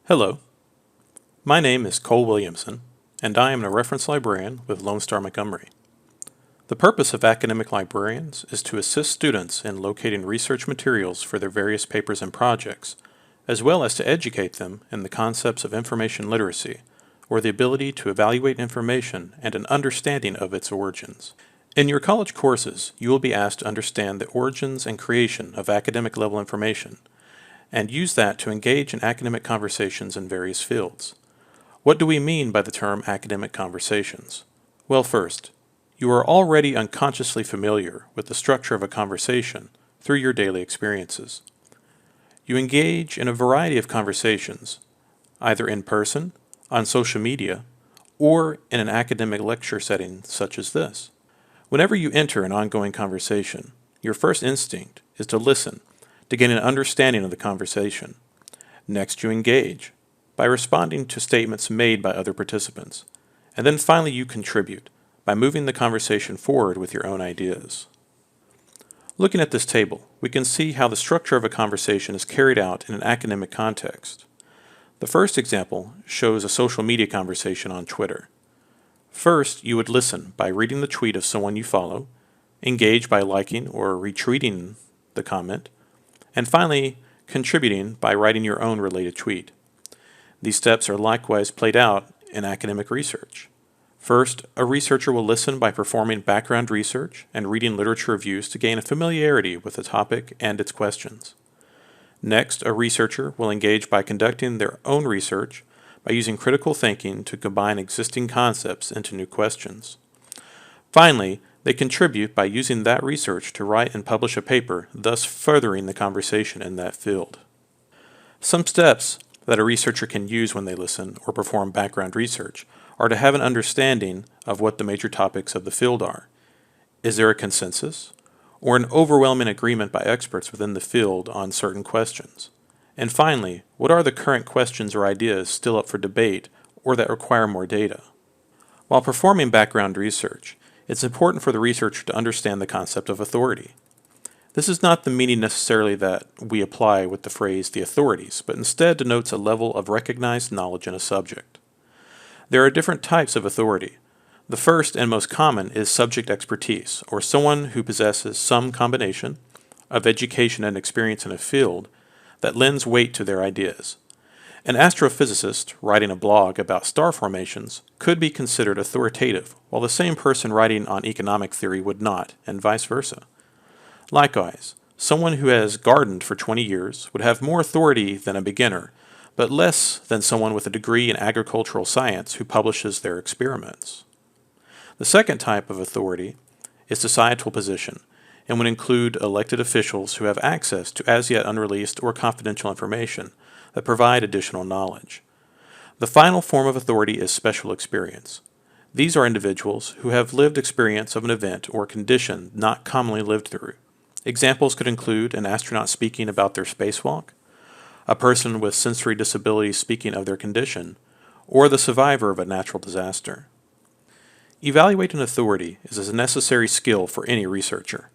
Hello, my name is Cole Williamson, and I am a reference librarian with Lone Star Montgomery. The purpose of academic librarians is to assist students in locating research materials for their various papers and projects, as well as to educate them in the concepts of information literacy, or the ability to evaluate information and an understanding of its origins. In your college courses, you will be asked to understand the origins and creation of academic level information, and use that to engage in academic conversations in various fields. What do we mean by the term academic conversations? Well, first, you are already unconsciously familiar with the structure of a conversation through your daily experiences. You engage in a variety of conversations, either in person, on social media, or in an academic lecture setting such as this. Whenever you enter an ongoing conversation, your first instinct is to listen, to gain an understanding of the conversation. Next, you engage by responding to statements made by other participants. And then finally, you contribute by moving the conversation forward with your own ideas. Looking at this table, we can see how the structure of a conversation is carried out in an academic context. The first example shows a social media conversation on Twitter. First, you would listen by reading the tweet of someone you follow, engage by liking or retweeting the comment, and finally, contributing by writing your own related tweet. These steps are likewise played out in academic research. First, a researcher will listen by performing background research and reading literature reviews to gain a familiarity with the topic and its questions. Next, a researcher will engage by conducting their own research by using critical thinking to combine existing concepts into new questions. Finally, they contribute by using that research to write and publish a paper, thus furthering the conversation in that field. Some steps that a researcher can use when they listen or perform background research are to have an understanding of what the major topics of the field are. Is there a consensus or an overwhelming agreement by experts within the field on certain questions? And finally, what are the current questions or ideas still up for debate or that require more data? While performing background research, it's important for the researcher to understand the concept of authority. This is not the meaning necessarily that we apply with the phrase the authorities, but instead denotes a level of recognized knowledge in a subject. There are different types of authority. The first and most common is subject expertise, or someone who possesses some combination of education and experience in a field that lends weight to their ideas. An astrophysicist writing a blog about star formations could be considered authoritative, while the same person writing on economic theory would not, and vice versa. Likewise, someone who has gardened for 20 years would have more authority than a beginner, but less than someone with a degree in agricultural science who publishes their experiments. The second type of authority is societal position, and would include elected officials who have access to as yet unreleased or confidential information that provide additional knowledge. The final form of authority is special experience. These are individuals who have lived experience of an event or condition not commonly lived through. Examples could include an astronaut speaking about their spacewalk, a person with sensory disabilities speaking of their condition, or the survivor of a natural disaster. Evaluating authority is a necessary skill for any researcher.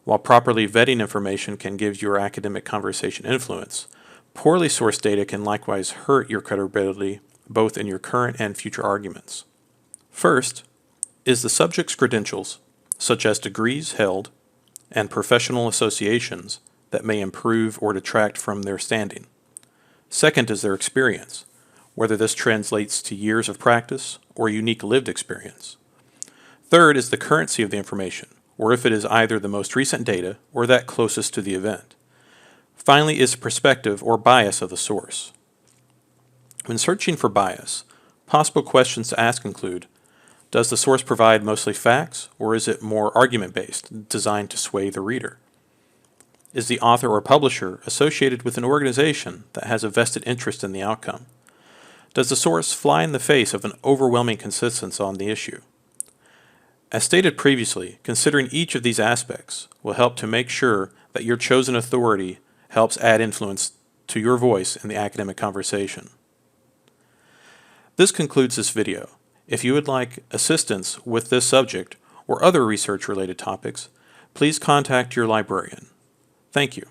While properly vetting information can give your academic conversation influence, poorly sourced data can likewise hurt your credibility both in your current and future arguments. First is the subject's credentials, such as degrees held and professional associations that may improve or detract from their standing. Second is their experience, whether this translates to years of practice or unique lived experience. Third is the currency of the information, or if it is either the most recent data or that closest to the event. Finally is the perspective or bias of the source. When searching for bias, possible questions to ask include, does the source provide mostly facts, or is it more argument-based, designed to sway the reader? Is the author or publisher associated with an organization that has a vested interest in the outcome? Does the source fly in the face of an overwhelming consensus on the issue? As stated previously, considering each of these aspects will help to make sure that your chosen authority helps add influence to your voice in the academic conversation. This concludes this video. If you would like assistance with this subject or other research-related topics, please contact your librarian. Thank you.